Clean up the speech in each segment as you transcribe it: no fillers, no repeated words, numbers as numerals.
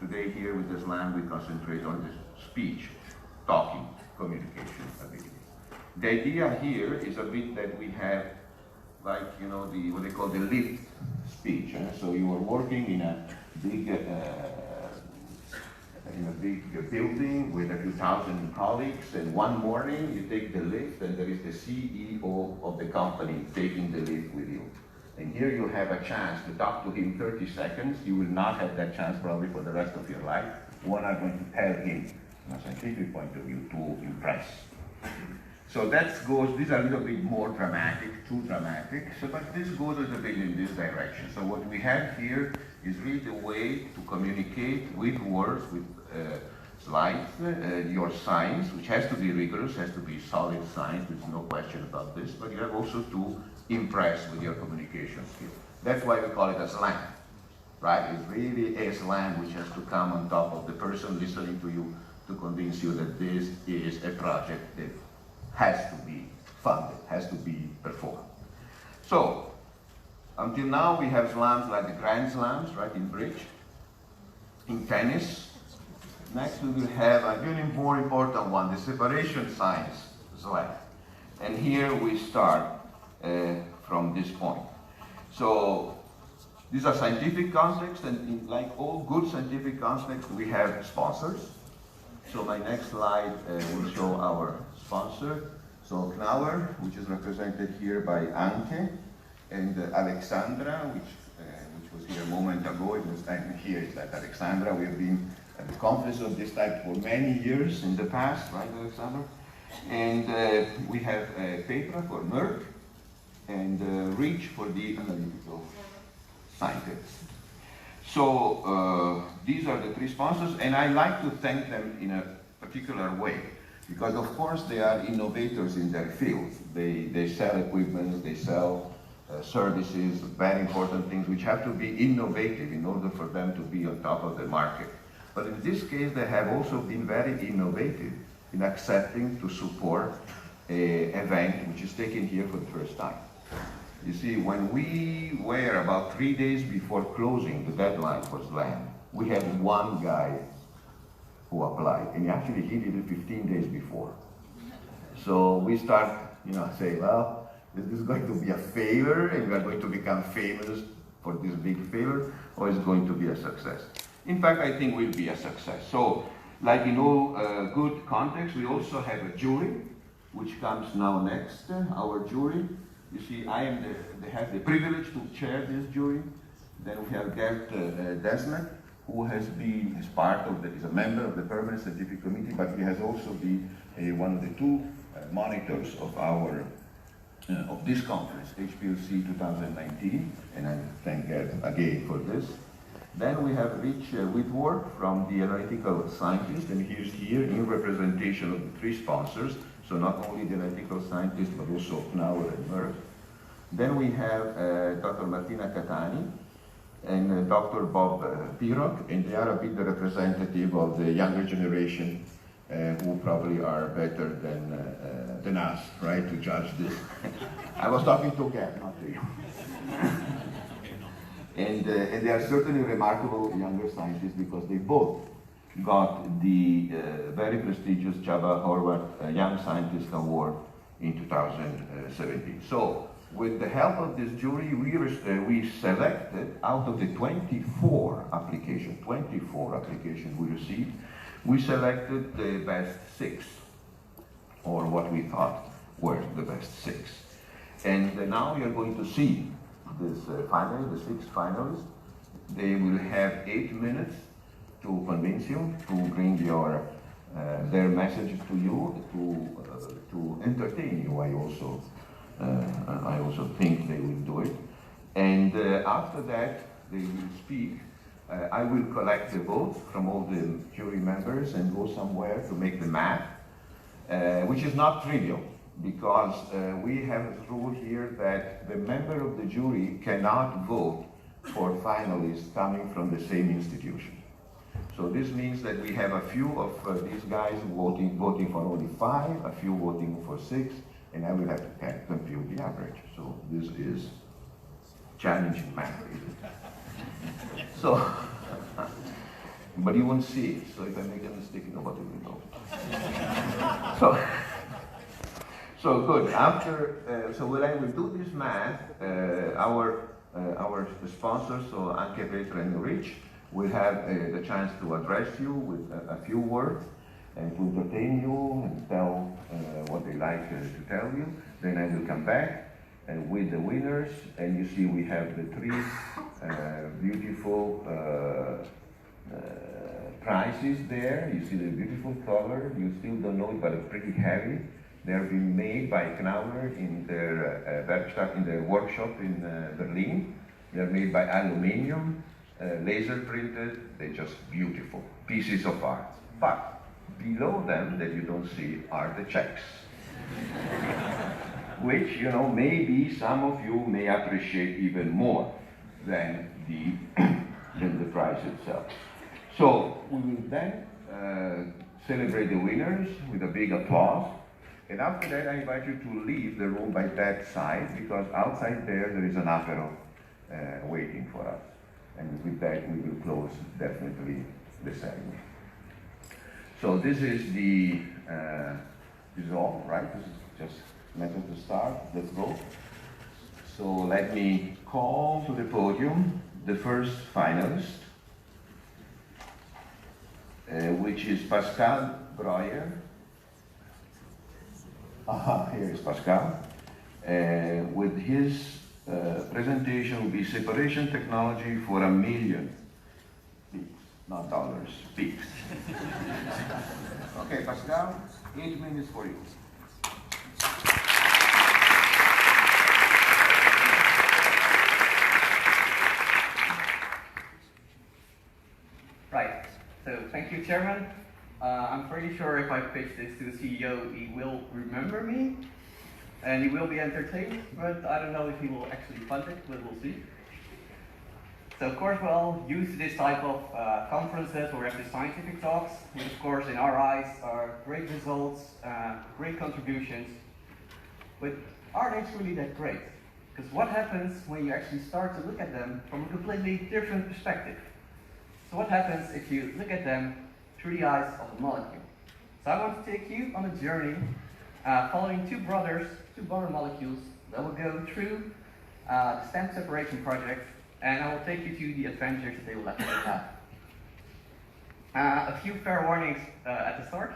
today here with the slam we concentrate on the speech, talking, communication ability. The idea here is a bit that we have, like, you know, what they call the lift speech. So you are working in a big building with a few thousand colleagues, and one morning you take the lift and there is the CEO of the company taking the lift with you. And here you have a chance to talk to him 30 seconds. You will not have that chance probably for the rest of your life. What are going to tell him from a scientific point of view to impress? So these are a little bit more dramatic, too dramatic, but this goes a little bit in this direction. So what we have here is really a way to communicate with words, with slides, your science, which has to be rigorous, has to be solid science, there's no question about this, but you have also to impress with your communication skills. That's why we call it a slam, right? It's really a slam which has to come on top of the person listening to you to convince you that this is a project that has to be funded, has to be performed. So, until now we have slams like the Grand Slams, right, in bridge, in tennis. Next we will have a really more important one, the separation science slam. And here we start from this point. So, these are scientific contexts, and like all good scientific contexts, we have sponsors. So my next slide will show our sponsor. So Knauer, which is represented here by Anke, and Alexandra, which was here a moment ago. And here is that Alexandra. We have been at the conference of this type for many years in the past, right, Alexandra? And we have Petra for Merck, and Rich for the analytical scientists. So these are the three sponsors, and I like to thank them in a particular way, because of course they are innovators in their field. They sell equipment, they sell services, very important things which have to be innovative in order for them to be on top of the market. But in this case, they have also been very innovative in accepting to support an event which is taken here for the first time. You see, when we were about 3 days before closing the deadline for SLAM, we had one guy who applied, and actually he did it 15 days before. So we start, say, well, is this going to be a failure and we are going to become famous for this big failure, or is it going to be a success? In fact, I think will be a success. So, like in all good contexts, we also have a jury, which comes now next, our jury. You see, I have the privilege to chair this jury. Then we have Gert Desmet, who has been, is a member of the Permanent Scientific Committee, but he has also been one of the two monitors of our of this conference, HPLC 2019, and I thank Gert again for this. Then we have Rich Whitworth from the analytical scientist, and he's here in representation of the three sponsors, so not only the analytical scientist, but also Knauer and Merck. Then we have Dr. Martina Catani and Dr. Bob Pirog, and they are a bit the representative of the younger generation who probably are better than us, right, to judge this. I was talking to Gert, not to you. And they are certainly remarkable younger scientists because they both got the very prestigious Chava Horvath Young Scientist Award in 2017. So, with the help of this jury, we selected out of the 24 applications we received, we selected the best 6, or what we thought were the best 6. And now you're going to see this the 6 finalists. They will have 8 minutes to convince you, to bring their message to you, to entertain you. I also think they will do it. And after that, they will speak. I will collect the vote from all the jury members and go somewhere to make the math, which is not trivial, because we have a rule here that the member of the jury cannot vote for finalists coming from the same institution. So this means that we have a few of these guys voting for only 5, a few voting for 6, and I will have to compute the average. So this is challenging math, isn't it? So, but you won't see it. So if I make a mistake, nobody will know. So, so good. After, so when I will do this math, our sponsors, so Anche Petra and Rich, will have the chance to address you with a few words and to entertain you and tell what they like to tell you. Then I will come back with the winners, and you see we have the three beautiful prizes there. You see the beautiful color. You still don't know it, but it's pretty heavy. They're being made by Knauer in their Werkstatt, in their workshop in Berlin. They're made by aluminum, laser printed. They're just beautiful pieces of art. But below them, that you don't see, are the checks. Which, you know, maybe some of you may appreciate even more than the prize itself. So we will then celebrate the winners with a big applause. And after that, I invite you to leave the room by that side, because outside there is an apero waiting for us. And with that, we will close definitely the ceremony. So this is the, this is all, right? This is just matter to start. Let's go. So let me call to the podium the first finalist, which is Pascal Breuer. Here is Pascal. With his presentation will be separation technology for 1 million peaks, not dollars, peaks. Okay, Pascal, 8 minutes for you. Right, so thank you, Chairman. I'm pretty sure if I pitch this to the CEO, he will remember me, and he will be entertained, but I don't know if he will actually fund it, but we'll see. So of course, we're all used to this type of conferences where we have the scientific talks, which of course in our eyes are great results, great contributions, but are they truly that great? Because what happens when you actually start to look at them from a completely different perspective? So what happens if you look at them through the eyes of a molecule? So I want to take you on a journey following two brother molecules that will go through the stem separation project, and I will take you to the adventures that they will actually have. A few fair warnings at the start.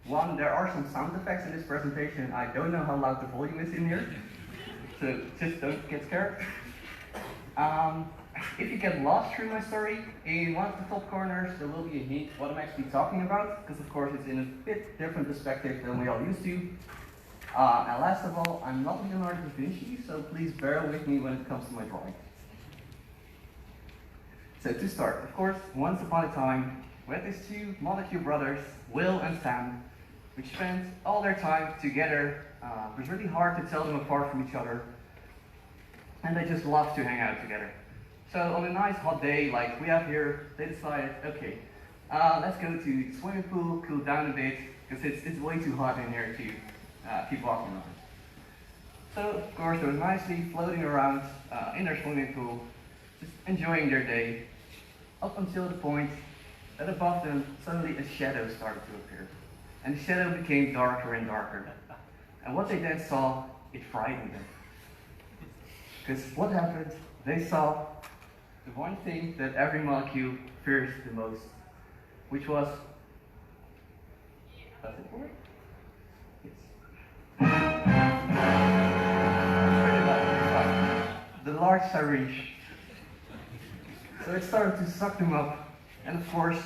One, there are some sound effects in this presentation. I don't know how loud the volume is in here, so just don't get scared. If you get lost through my story, in one of the top corners there will be a hint what I'm actually talking about, because of course it's in a bit different perspective than we all used to. And last of all, I'm not Leonardo da Vinci, so please bear with me when it comes to my drawing. So to start, of course, once upon a time, we had these two molecule brothers, Will and Sam, which spent all their time together. It was really hard to tell them apart from each other, and they just loved to hang out together. So on a nice hot day like we have here, they decided, okay, let's go to the swimming pool, cool down a bit, because it's way too hot in here to keep walking around. So of course they were nicely floating around in their swimming pool, just enjoying their day, up until the point that above them suddenly a shadow started to appear. And the shadow became darker and darker. And what they then saw, it frightened them. Because what happened, they saw the one thing that every molecule fears the most, which was, does it work? Yes. The large syringe. So it started to suck them up, and of course,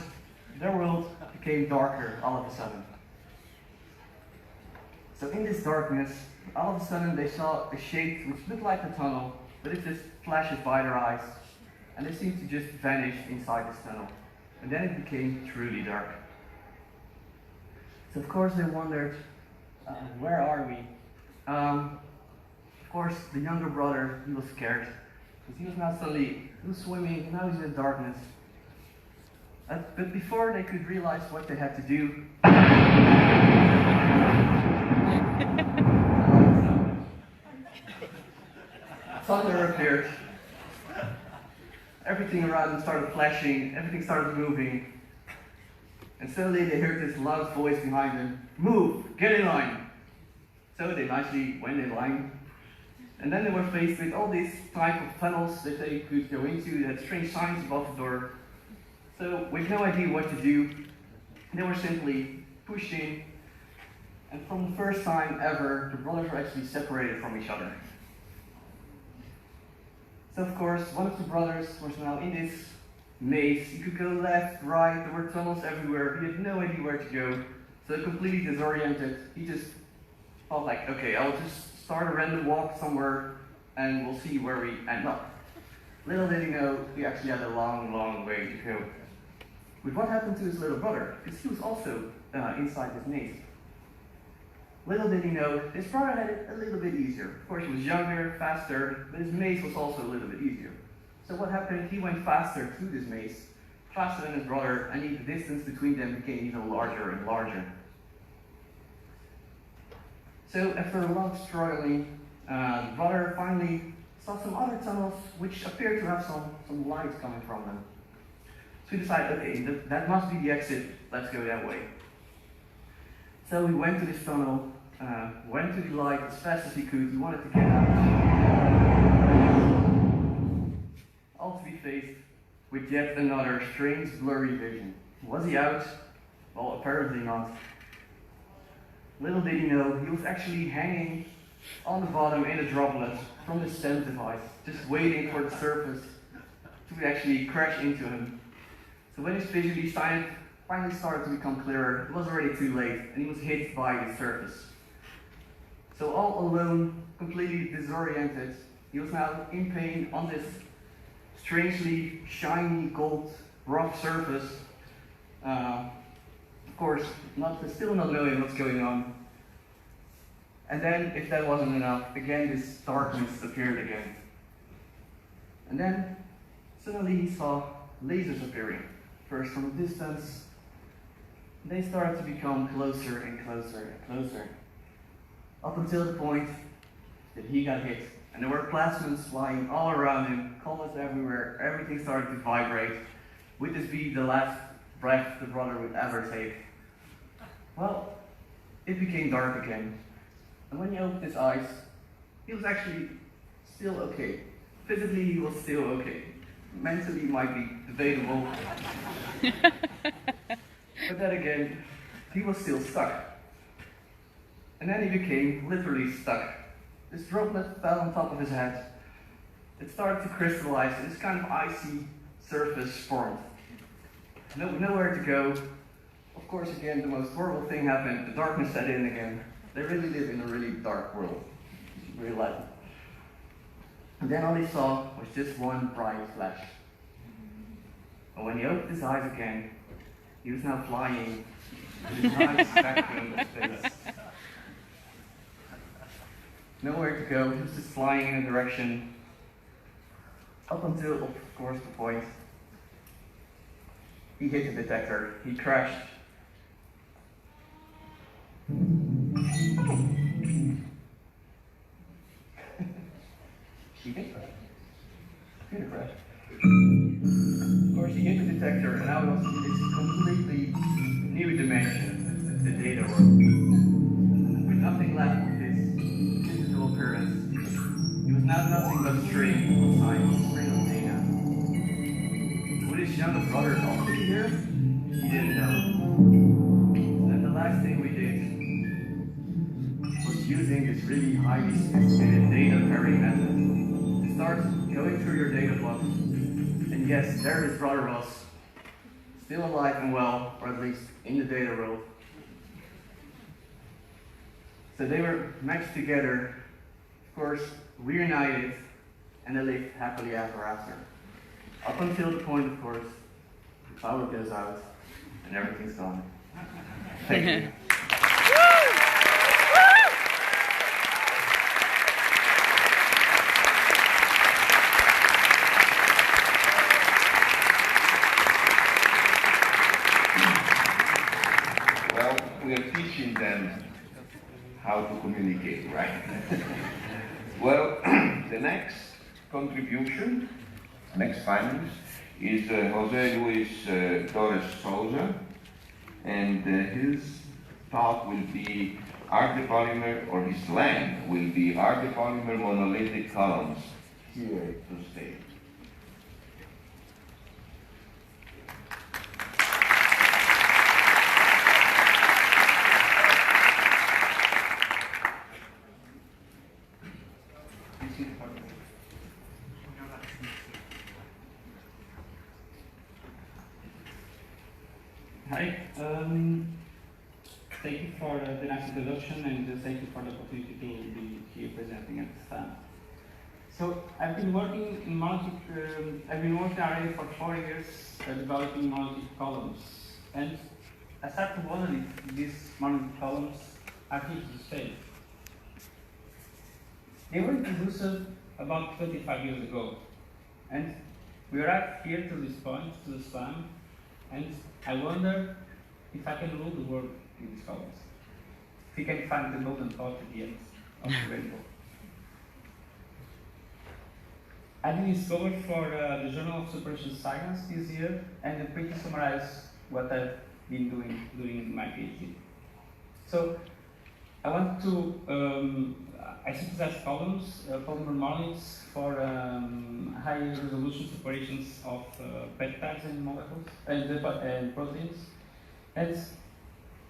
their world became darker all of a sudden. So in this darkness, all of a sudden they saw a shape which looked like a tunnel, but it just flashes by their eyes, and they seemed to just vanish inside this tunnel. And then it became truly dark. So of course they wondered, where are we? Of course, the younger brother, he was scared, because he was now suddenly, he was swimming, and now he's in the darkness. But before they could realize what they had to do, thunder appeared. Everything around them started flashing, everything started moving, And suddenly they heard this loud voice behind them, "Move, get in line." So they nicely went in line. And then they were faced with all these type of tunnels that they could go into that had strange signs above the door. So with no idea what to do, they were simply pushed in. And from the first time ever, the brothers were actually separated from each other. So of course, one of the brothers was now in this maze. He could go left, right, there were tunnels everywhere. He had no idea where to go. So completely disoriented, he just thought like, okay, I'll just start a random walk somewhere and we'll see where we end up. Little did he know, he actually had a long, long way to go. But what happened to his little brother? Because he was also inside this maze. Little did he know, his brother had it a little bit easier. Of course, he was younger, faster, but his maze was also a little bit easier. So what happened? He went faster through this maze, faster than his brother, and the distance between them became even larger and larger. So after a lot of struggling, the brother finally saw some other tunnels which appeared to have some lights coming from them. So he decided, okay, that must be the exit, let's go that way. So he went to this tunnel, went to the light as fast as he could. He wanted to get out. All to be faced with yet another strange, blurry vision. Was he out? Well, apparently not. Little did he know, he was actually hanging on the bottom in a droplet from the stem device, just waiting for the surface to actually crash into him. So when his vision finally started to become clearer, it was already too late, and he was hit by the surface. So all alone, completely disoriented, he was now in pain on this strangely shiny gold rough surface. Of course, still not knowing what's going on. And then, if that wasn't enough, again this darkness appeared again. And then, suddenly he saw lasers appearing. First from a distance, they started to become closer and closer and closer. Up until the point that he got hit. And there were plasmas flying all around him, colors everywhere, everything started to vibrate. Would this be the last breath the brother would ever take? Well, it became dark again. And when he opened his eyes, he was actually still okay. Physically, he was still okay. Mentally, it might be debatable. But then again, he was still stuck. And then he became literally stuck. This droplet fell on top of his head. It started to crystallize, and this kind of icy surface formed. Nowhere to go. Of course, again, the most horrible thing happened. The darkness set in again. They really live in a really dark world. Really like it. And then all he saw was just one bright flash. And when he opened his eyes again, he was now flying in this nice vacuum of space. Nowhere to go, he was just flying in a direction up until, of course, the point he hit the detector. He crashed. He did crash. Computer crash. Of course, he hit the detector, and now it was in this completely new dimension, the data world. With nothing left of his physical appearance, he was now nothing but a string of science, a string of data. Would his younger brother also be here? He didn't know. And the last thing we did was using this really highly sophisticated data pairing method to start going through your data blocks. And yes, there his brother was, still alive and well, or at least in the data world. So they were matched together, of course, reunited, and they lived happily ever after. Up until the point, of course, the power goes out and everything's gone. Thank you. Well, we are teaching them how to communicate, right? Well, the next contribution, next finalist, is Jose Luis Torres Souza. and his talk will be are the polymer, or his slang will be, are the polymer monolithic columns here to stay? Hi, thank you for the nice introduction and thank you for the opportunity to be here presenting at this time. So I've been working in I've been working already for 4 years developing monolithic columns, and I started wondering if these monolithic columns are here to stay. They were introduced about 25 years ago, and we arrived here to this point, to the slam, and I wonder if I can rule the world with these columns. If we can find the golden thought at the end of the rainbow. I've been discovered for the Journal of Separation Science this year, and I'm pretty summarize what I've been doing during my PhD. So I want to I synthesize columns, polymer monoliths for high resolution separations of peptides and molecules and proteins. And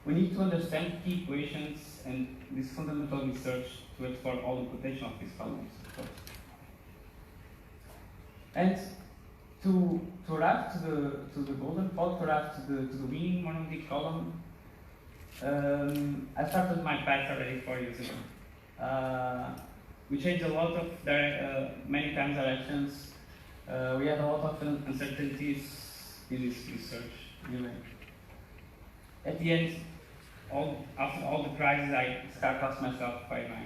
we need to understand key equations and this fundamental research to explore all the potential of these columns, of course. And to arrive to the golden thought, to arrive to the winning monolithic column, I started my path already 4 years ago. We changed a lot of many times directions. We had a lot of uncertainties in this research. Anyway, at the end, after all the crises, I started to ask myself why am I?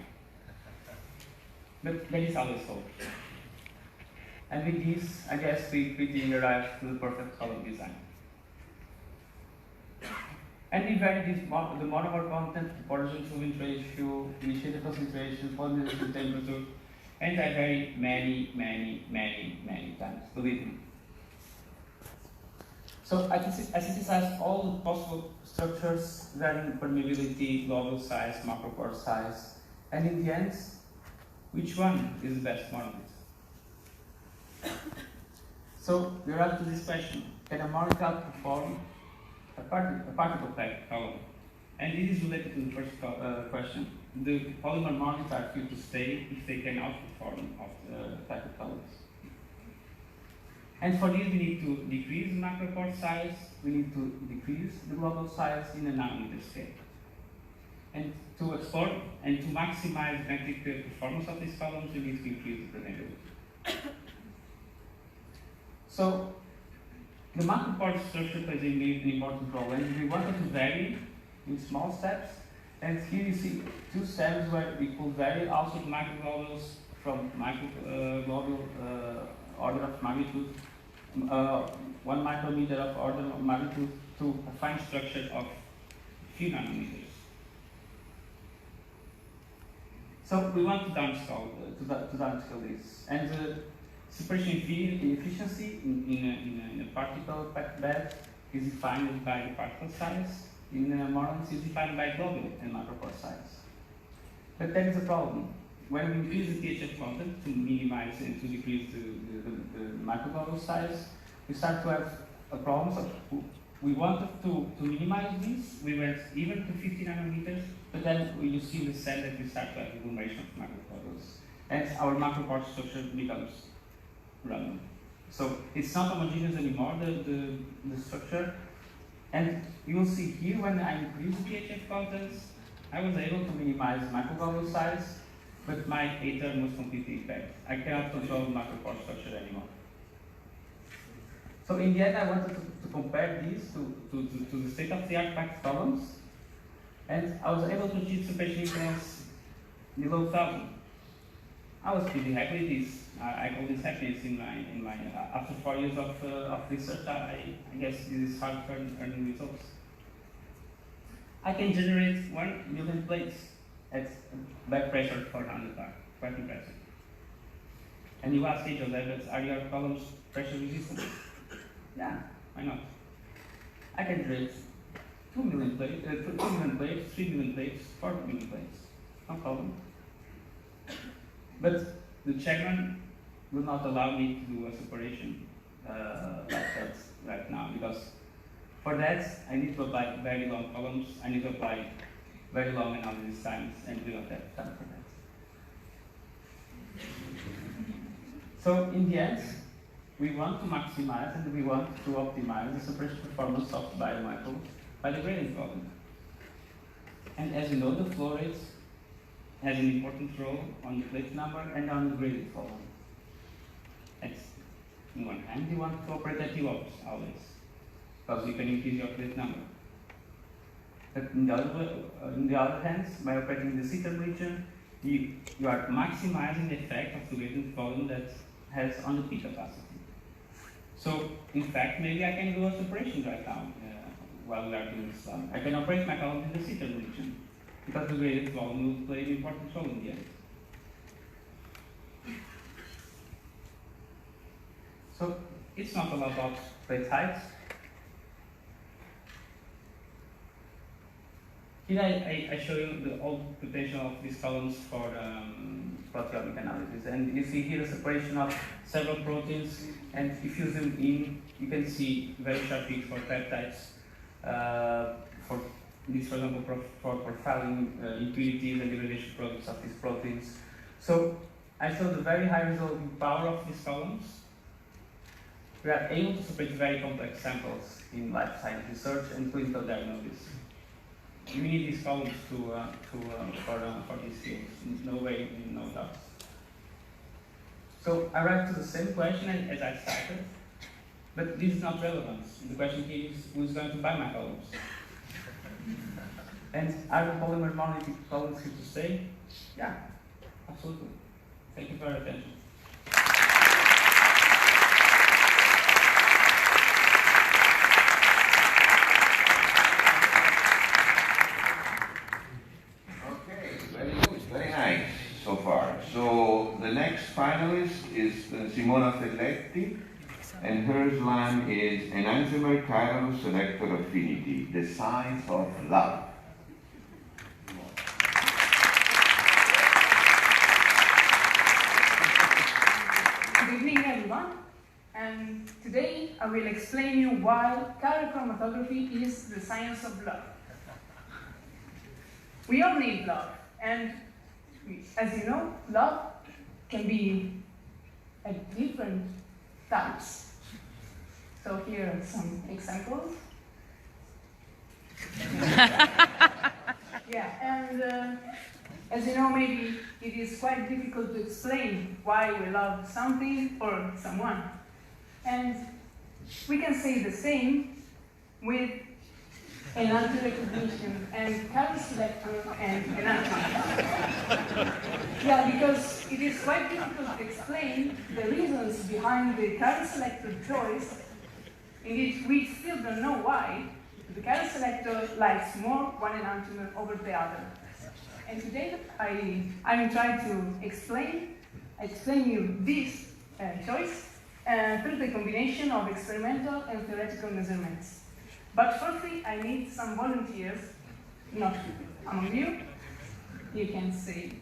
But there is always hope. And with this, I guess we quickly arrived to the perfect column design. And we vary the monomer content, origin solvent ratio, initiated concentration, polymerization temperature, and I vary many times, believe me. So I synthesize all the possible structures, varying permeability, global size, macropore size, and in the end, which one is the best monolith? So we arrive to this question: can a monolith outperform a particle pack column? And this is related to the first question. The polymer monoliths are here to stay if they can outperform of the packet columns. And for this, we need to decrease the macropore size, we need to decrease the global size in a nanometer scale. And to explore and to maximize magnetic performance of these columns, we need to increase the permeability. So the macropore structure plays an important role, and we wanted to vary in small steps. And here you see two steps where we could vary also the microglobules from microglobule order of magnitude, 1 micrometer of order of magnitude, to a fine structure of few nanometers. So we want to downscale this, and the separation efficiency in a particle bed is defined by the particle size. In monoliths is defined by globule and macropore size. But there is a problem. When we increase the THF content to minimize and to decrease the microglobule size, we start to have a problem. So we wanted to minimize this. We went even to 50 nanometers, but then you see the cell that we start to have agglomeration of macroglobules. And our macropore structure becomes random. So it's not homogeneous anymore, the structure. And you will see here when I increase the THF contents, I was able to minimize microglobule size, but my A term was completely backed. I cannot control the macropore structure anymore. So in the end, I wanted to compare these to the state-of-the-art packed columns, and I was able to achieve separation influence below 1,000. I was pretty happy with this. I call this happiness in my after 4 years of research. I guess this is hard to earning results. I can generate 1 million plates at back pressure 400 bar, quite impressive. And you ask each of them, are your columns pressure resistant? Yeah, why not? I can generate 2 million plates, 2 million plates, 3 million plates, 4 million plates. No problem. But the chairman will not allow me to do a separation like that right now, because for that I need to apply very long columns, I need to apply very long analysis times, and we don't have time for that. So in the end, we want to maximize and we want to optimize the separation performance of the biomolecule by the gradient volume. And as you know, the flow rate has an important role on the plate number and on the gradient volume. That's, on one hand, you want to operate at the ops always, because you can increase your plate number. But in the other hand, by operating in the C-term region, you are maximizing the effect of the gradient volume that has on the P capacity. So, in fact, maybe I can do a separation right now while we are doing this one. I can operate my column in the C-term region, because the gradient volume will play an important role in the end. So, it's not all about plate height. Here I show you the old potential of these columns for proteomic analysis. And you see here a separation of several proteins, and if you zoom in, you can see very sharp peaks for peptides, for example, for profiling impurities and degradation products of these proteins. So I show the very high resolving power of these columns. We are able to separate very complex samples in life science research and clinical diagnosis. We need these columns for these fields. No way, no doubt. So I arrived to the same question as I started, but this is not relevant. The question here is, who's going to buy my columns? And are the polymer monolithic columns here to stay? Yeah, absolutely. Thank you for your attention. So far. So the next finalist is Simona Felletti, and her slam is enantiomer chiral selector affinity, the science of love. Good evening, everyone. And today I will explain you why chiral chromatography is the science of love. We all need love, and as you know, love can be at different types. So here are some examples. Yeah, and as you know, maybe it is quite difficult to explain why we love something or someone. And we can say the same with enantiomer recognition and chiral selector and enantiomer. Yeah, because it is quite difficult to explain the reasons behind the chiral selector choice. Indeed, we still don't know why the chiral selector likes more one enantiomer over the other. And today I will try to explain you this choice through the combination of experimental and theoretical measurements. But firstly, I need some volunteers, not among you. You can say,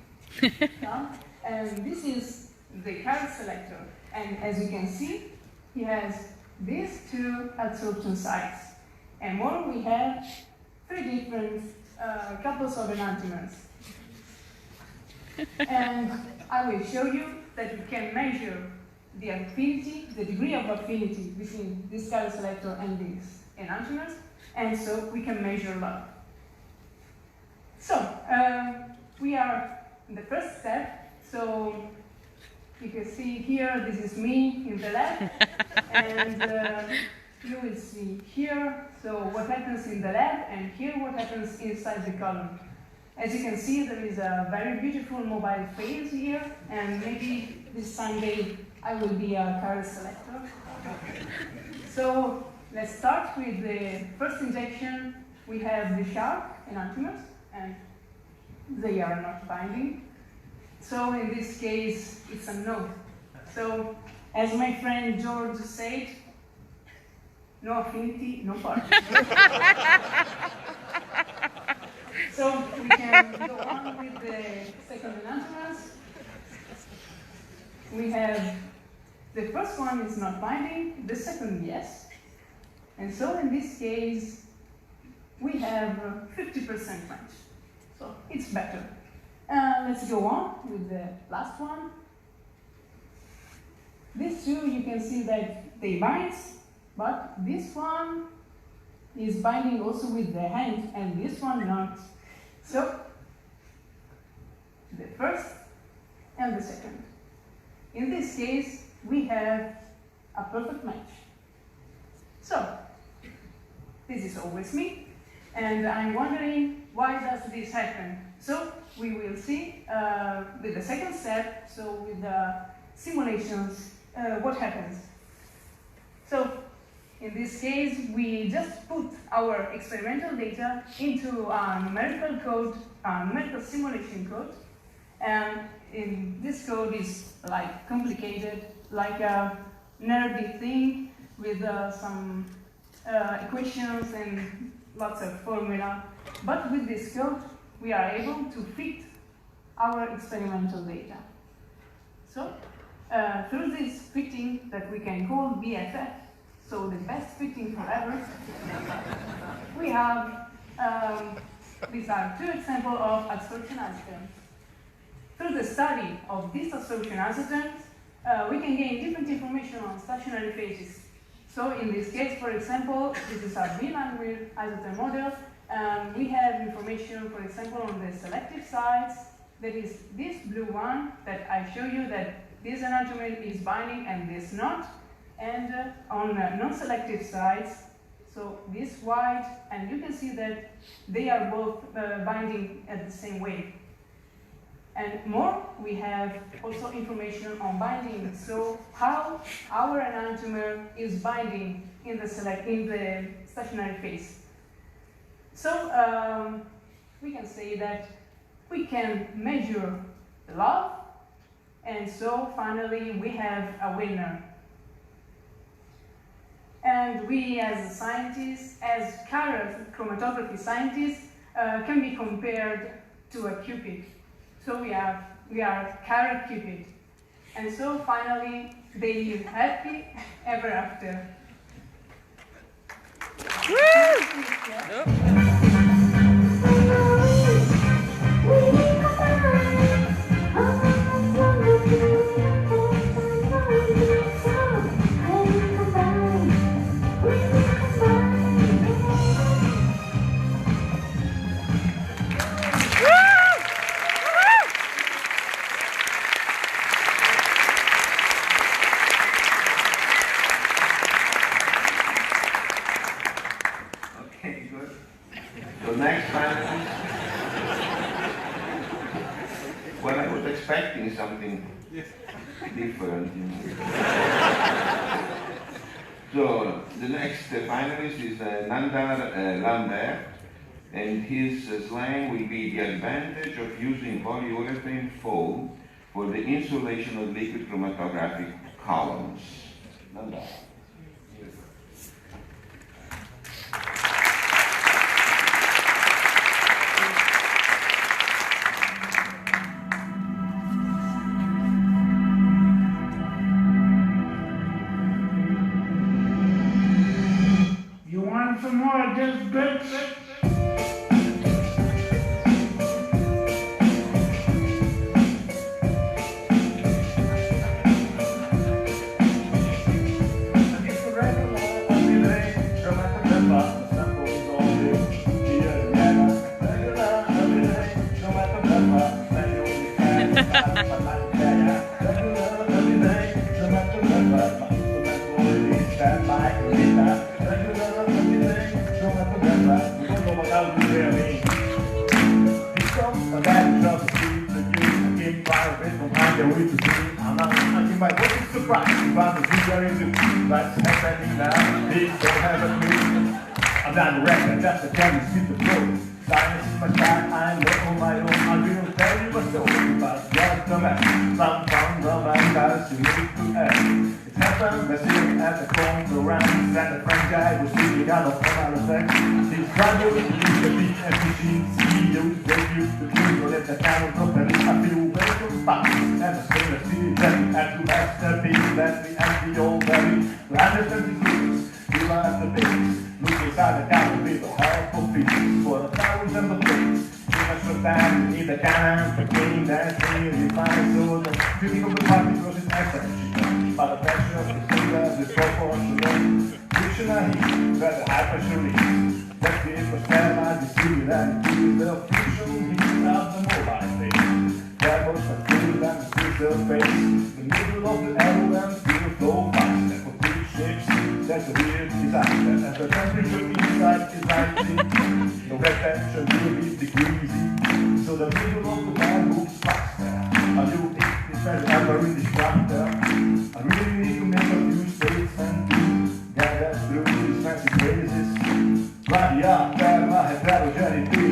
yeah. And this is the chiral selector. And as you can see, he has these two adsorption sites. And more, we have three different couples of enantiomers. And I will show you that we can measure the affinity, the degree of affinity between this chiral selector and these enantiomers, and so we can measure love. So, we are in the first step. So, you can see here, this is me in the lab, and you will see here, so what happens in the lab, and here what happens inside the column. As you can see, there is a very beautiful mobile phase here, and maybe this Sunday I will be a chiral selector. So, let's start with the first injection. We have the sharp enantiomers, and they are not binding. So in this case, it's a no. So as my friend George said, no affinity, no party. different enantiomers. We have the first one is not binding, the second yes. And so in this case, we have 50% match. So it's better. Let's go on with the last one. These two, you can see that they bind, but this one is binding also with the hand, and this one not. So, the first and the second. In this case, we have a perfect match. So, this is always me, and I'm wondering why does this happen? So, we will see with the second step, so with the simulations, what happens. So, in this case, we just put our experimental data into a numerical code, a numerical simulation code, and in this code is like complicated, like a nerdy thing with some equations and lots of formula. But with this code, we are able to fit our experimental data. So, through this fitting that we can call BFF, so the best fitting forever, we have, these are two examples of absorption isotherms. Through the study of these absorption isotherms, we can gain different information on stationary phases. So in this case, for example, this is a Milan isotherm model. We have information, for example, on the selective sides. That is this blue one that I show you that this enantiomer is binding and this not. And on non-selective sides, so this white, and you can see that they are both binding at the same way. And more, we have also information on binding, so how our enantiomer is binding in the stationary phase. So we can say that we can measure the log, and so finally we have a winner. And we as scientists, as carrot chromatography scientists, can be compared to a cupid. So we are carrot cupid. And so finally, they live happy ever after. Okay, good. So next finalist. Well, I was expecting something different. So the next finalist is Nandar Lambert, and his slang will be the advantage of using polyurethane foam for the insulation of liquid chromatographic columns. Nandar. You want some more of this bitch? I'm not the record, that's the time you see the flow. Science is my child, I know on my own. I will tell you a story about just a man. Some fun romantics you need to add. It happened that sitting at the conference, and the French guy was speaking out of all effects. His brother was a big efficiency. He used to drink, let the camera drop, and I feel welcome back. And the stainless steel jacket had to match the beat that we empty old belly. 120 degrees, we were at the base. Look inside the cabin with a heart for feet. For 1,000 of days. In a short time, in the cannon, the king dancing, you find so the beauty of the party was his exception. But the pressure of the fingers is proportional. Dictionary, where the high pressure is. That it was felt like the city and it the official heat of the mobile station. That was a field and the crystal face. The middle of the arrow and still flow fast. And for 3 ships, that's a real disaster. And the temperature inside is rising. No retention will be decreasing. So the middle of the man moves faster. I do it as ever in this chapter. I really need to make a few statements to get us through these fancy phrases. Radiata, heterogeneity.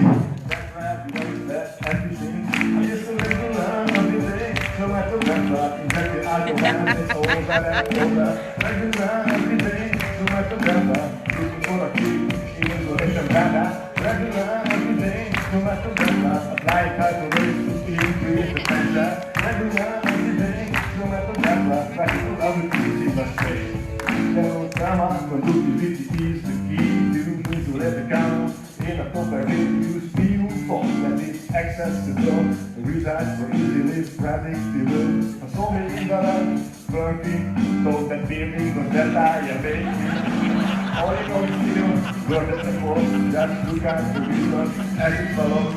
That's right, you know that's everything. I used to live to learn every day. No matter what, injected alcohol, it's all that I over. I can learn every day. No matter what, looking for a key in isolation data. I can learn every day. No matter what, apply calculations to increase the pressure. I can learn every day. No matter what, practical ability is a state. There drama, conductivity is the key to let the count in a proper use feel force that is accessible. The results were easily predictable. For so many dollars working, told that feeling was that I am making. All in all, still, word at the force, just look at the reason as it follows.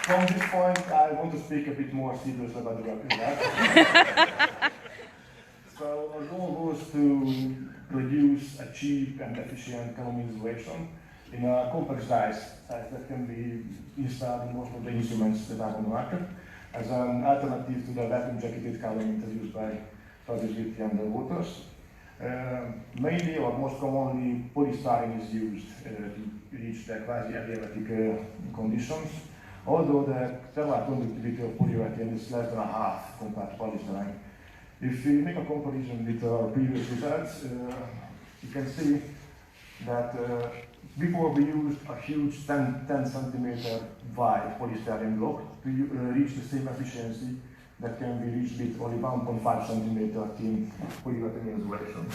From this point, I want to speak a bit more serious about the working life. So our goal was to produce a cheap and efficient economization in a compact size that can be installed in most of the instruments that are on the market as an alternative to the vacuum-jacketed column introduced by Fabrizio and the Waters. Mainly or most commonly, polystyrene is used to reach the quasi-adiabatic conditions. Although the thermal conductivity of polyurethane is less than a half compared to polystyrene. If we make a comparison with our previous results, you can see that before we used a huge 10 centimeter wide polystyrene block to reach the same efficiency that can be reached with only 1.5 centimeter thin polyurethane insulation.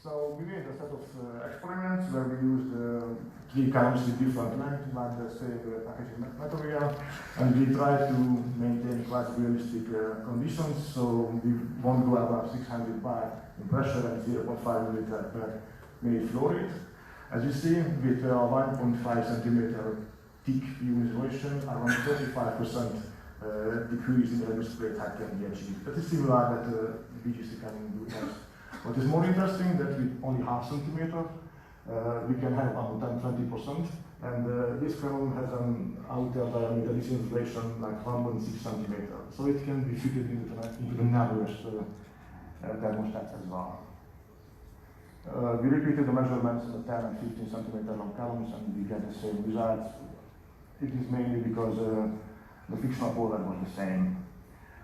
So we made a set of experiments where we used 3 columns with different lengths, like the same packaging material, and we tried to maintain quite realistic conditions. So we won't go above 600 bar in pressure and 0.5 milliliter per made flow rate. As you see, with 1.5 centimeter thick insulation, around 35% decrease in the reduced plate height can be achieved. That is similar that BGC can do that. What is more interesting that with only half centimeter, we can have about 10-20%, and this column has an outer diameter insulation like 1.6 centimeter, so it can be fitted into the narrowest thermostats as well. We repeated the measurements in the 10 and 15 centimeter long columns, and we get the same results. It is mainly because the fictional product was the same.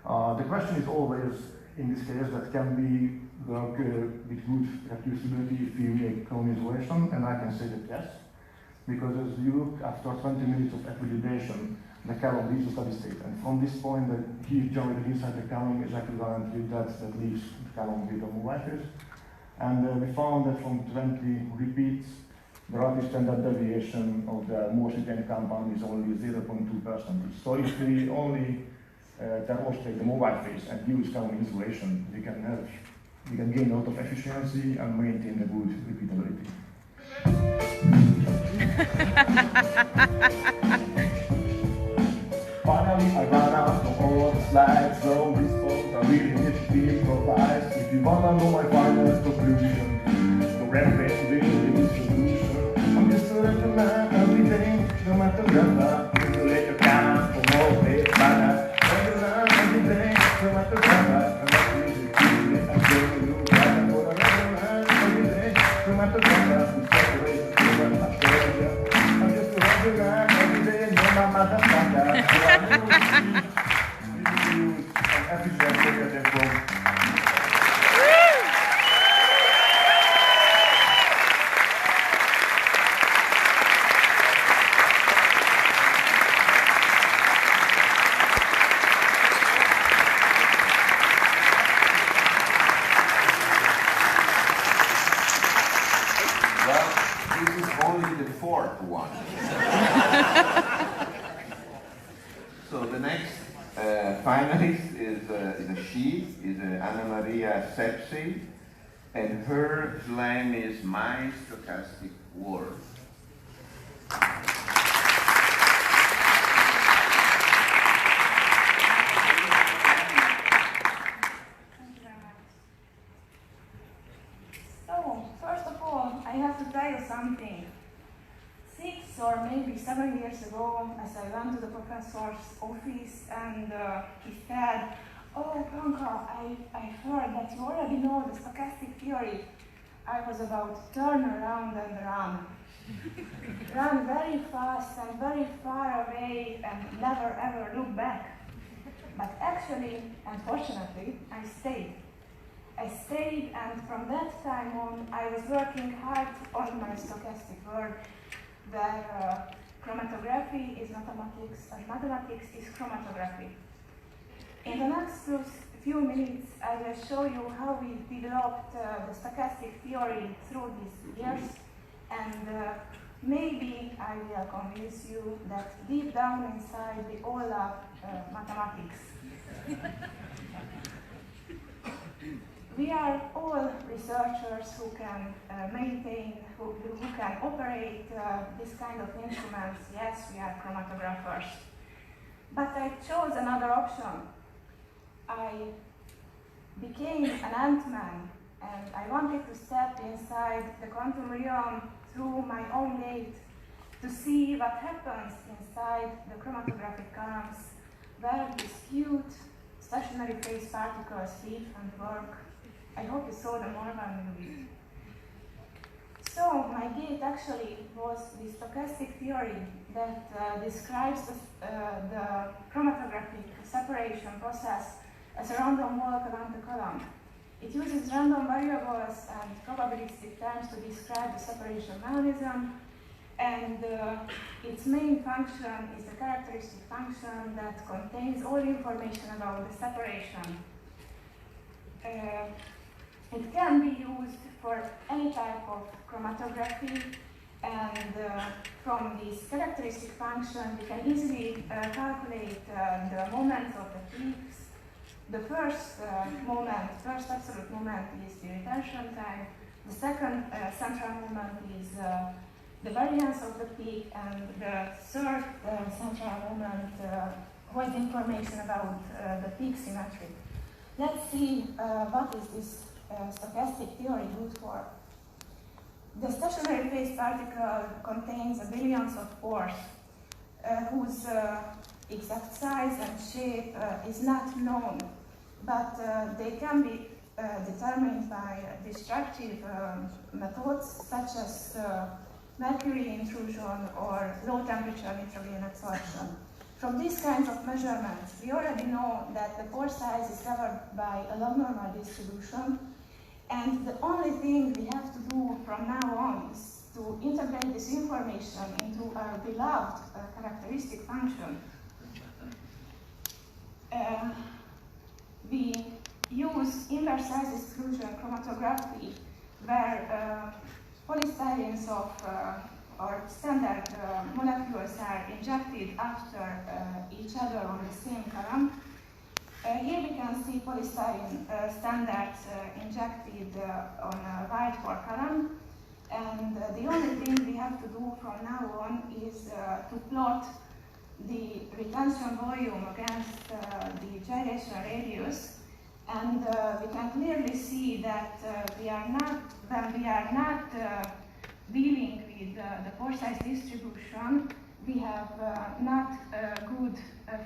The question is always, in this case, that can we work with good reproducibility if we make cone isolation, and I can say that yes, because as you look after 20 minutes of equilibration, the column leaves a steady state, and from this point the heat generated inside the column is equivalent with that leaves the column with the mobile phase. And we found that from 20 repeats, the relative standard deviation of the most retained compound is only 0.2%. So if we only thermostate the mobile phase and use column insulation, we can gain a lot of efficiency and maintain a good repeatability. Finally, I ran out of all the slides, so this point I really need to be improvised. If you wanna know my final conclusion, the reference really is the solution. I'm just a little man every day, no matter what, insulate your can for more place, banner. So the next finalist is a she, is Anna Maria Sepsi, and her slam is My Stochastic World. So, first of all, I have to tell you something. 6 or maybe 7 years ago, as I went to the professor's office and he said, "Oh, Blanca, I heard that you already know the stochastic theory." I was about to turn around and run. Run very fast and very far away and never ever look back. But actually, unfortunately, I stayed. I stayed, and from that time on, I was working hard on my stochastic world, where chromatography is mathematics and mathematics is chromatography. In the next few minutes, I will show you how we developed the stochastic theory through these years, and maybe I will convince you that deep down inside we all love mathematics. We are all researchers who can maintain, who can operate this kind of instruments. Yes, we are chromatographers. But I chose another option. I became an ant-man, and I wanted to step inside the quantum realm through my own gate to see what happens inside the chromatographic columns, where these cute stationary phase particles live and work. I hope you saw the Milan movie. So my gate actually was the stochastic theory that describes the chromatographic separation process as a random walk around the column. It uses random variables and probabilistic terms to describe the separation mechanism, and its main function is the characteristic function that contains all information about the separation. It can be used for any type of chromatography, and from this characteristic function we can easily calculate the moments of the peaks. The first first absolute moment is the retention time. The second central moment is the variance of the peak, and the third central moment holds information about the peak symmetry. Let's see what is this stochastic theory good for. The stationary phase particle contains billions of pores whose exact size and shape is not known, but they can be determined by destructive methods such as mercury intrusion or low temperature nitrogen absorption. From these kinds of measurements, we already know that the pore size is covered by a log normal distribution, and the only thing we have to do from now on is to integrate this information into our beloved characteristic function. We use inverse size exclusion chromatography, where polystyrenes of or standard molecules are injected after each other on the same column. Here we can see polystyrene standards injected on a white core column, and the only thing we have to do from now on is to plot the retention volume against the gyration radius, and we can clearly see that when we are not dealing with the pore size distribution, we have not a good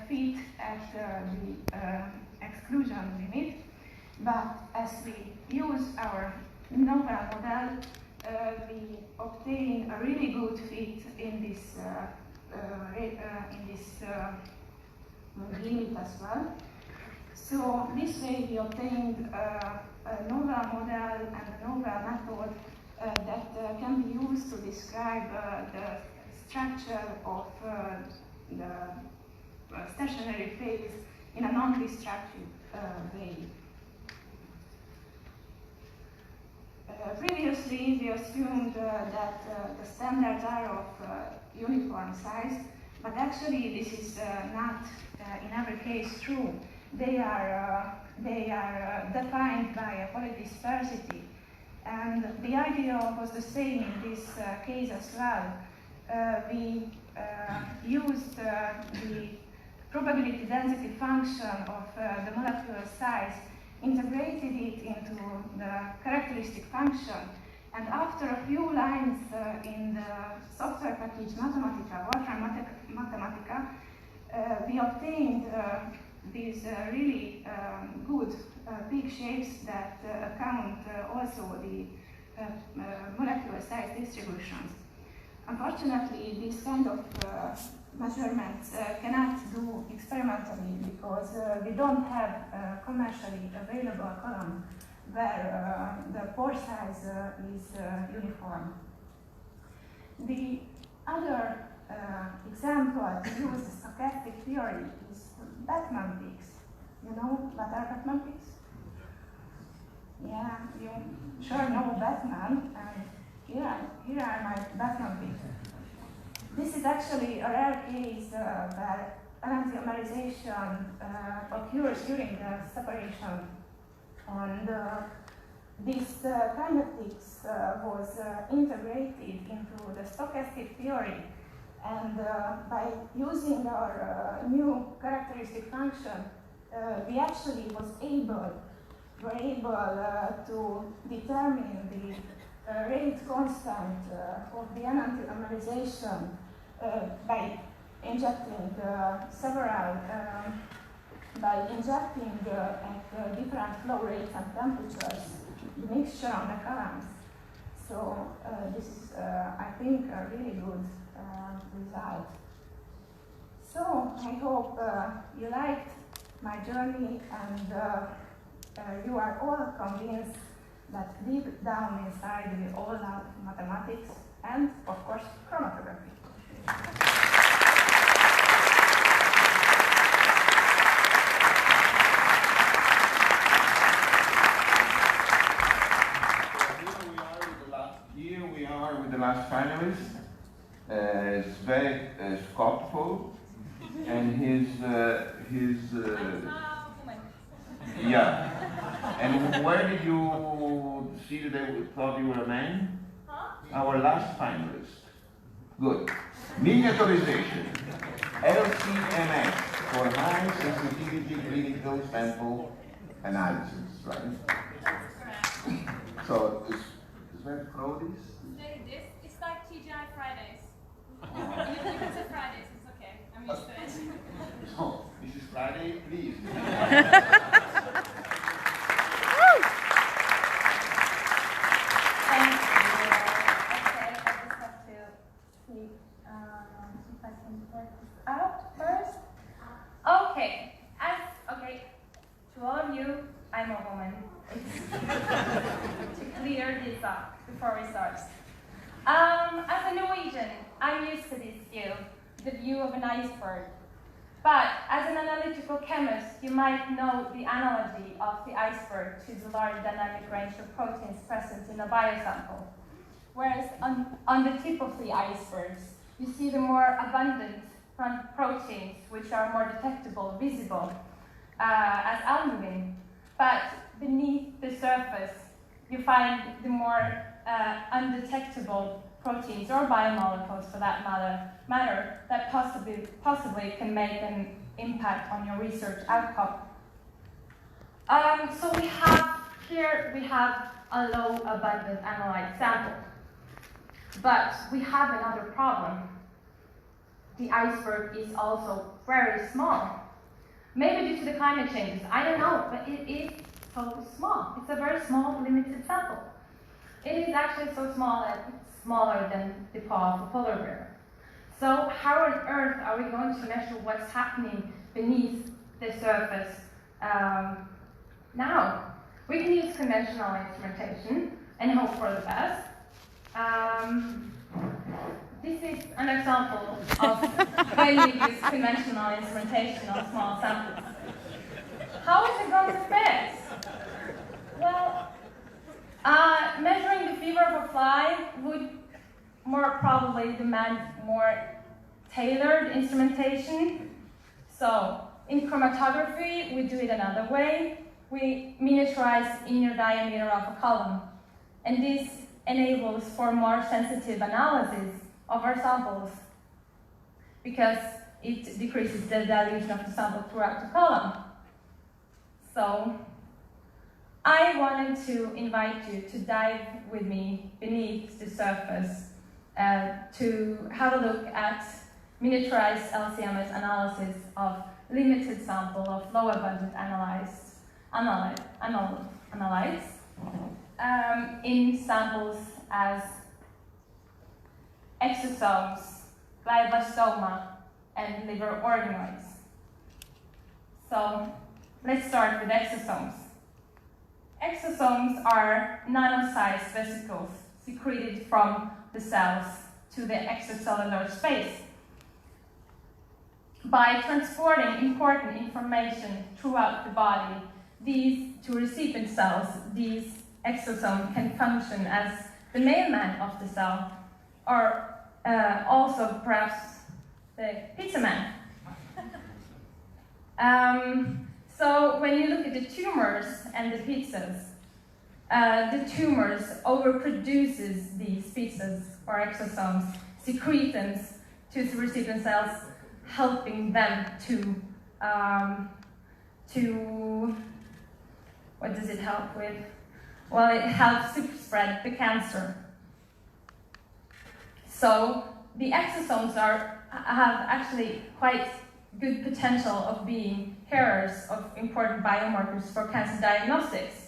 fit at the exclusion limit, but as we use our novel model, we obtain a really good fit in this limit as well. So this way we obtained a novel model and a novel method that can be used to describe the structure of the stationary phase in a non-destructive way. Previously, we assumed that the standards are of uniform size, but actually this is not case true. They are defined by a polydispersity. And the idea was the same in this case as well. We used the probability density function of the molecular size, integrated it into the characteristic function, and after a few lines in the software package Mathematica, Wolfram Mathematica, we obtained these really good big shapes that account also the molecular size distributions. Unfortunately, this kind of measurements cannot do experimentally because we don't have a commercially available column where the pore size is uniform. The other example to use the stochastic theory is Batman peaks. You know what are Batman peaks? Yeah, you sure know Batman, and here are my Batman peaks. This is actually a rare case where enantiomerization occurs during the separation, and this kinetics was integrated into the stochastic theory, and by using our new characteristic function, we actually were able to determine the rate constant of the enantiomerization by injecting at different flow rates and temperatures the mixture on the columns. So this is, I think, a really good result. So I hope you liked my journey, and you are all convinced that deep down inside we all love mathematics and, of course, chromatography. Here we are with the last finalist, Sven Skopfo, and his yeah. And where did you see that they thought you were a man? Huh? Our last finalist. Good. Miniaturization. LCMS for high sensitivity clinical sample analysis, right? So, is that Frodis? It's like TGI Fridays. You can say Fridays, it's okay. I'm used to it. So, Mrs. Friday, please. Thank you. Okay, I just have to see if I can work this out first. Okay, to all of you, I'm a woman. To clear this up before we start. As a Norwegian, I'm used to this view, the view of an iceberg. But as an analytical chemist, you might know the analogy of the iceberg to the large dynamic range of proteins present in a biosample. Whereas on the tip of the icebergs, you see the more abundant proteins, which are more detectable, visible, as albumin. But beneath the surface, you find the more undetectable proteins, or biomolecules for that matter, that possibly can make an impact on your research outcome. So we have a low abundant analyte sample. But we have another problem. The iceberg is also very small. Maybe due to the climate changes, I don't know, but it is so small. It's a very small, limited sample. It is actually so small that it's smaller than the paw of a polar bear. So how on earth are we going to measure what's happening beneath the surface now? We can use conventional instrumentation and hope for the best. This is an example of when you use conventional instrumentation on small samples. How is it going to fit? Well, measuring the fever of a fly would more probably demand more tailored instrumentation. So In chromatography, we do it another way. We miniaturize inner diameter of a column, and this enables for more sensitive analysis of our samples because it decreases the dilution of the sample throughout the column. So I wanted to invite you to dive with me beneath the surface to have a look at miniaturized LCMS analysis of limited sample of lower budget analytes in samples as exosomes, glioblastoma, and liver organoids. So let's start with exosomes. Exosomes are nano-sized vesicles secreted from the cells to the extracellular space. By transporting important information throughout the body, to recipient cells, these exosomes can function as the mailman of the cell, or also perhaps the pizza man. So when you look at the tumors and the pizzas, the tumors overproduces these pizzas or exosomes, secretins to the recipient cells, helping them to what does it help with? Well, it helps to spread the cancer. So the exosomes have actually quite good potential of being carriers of important biomarkers for cancer diagnostics.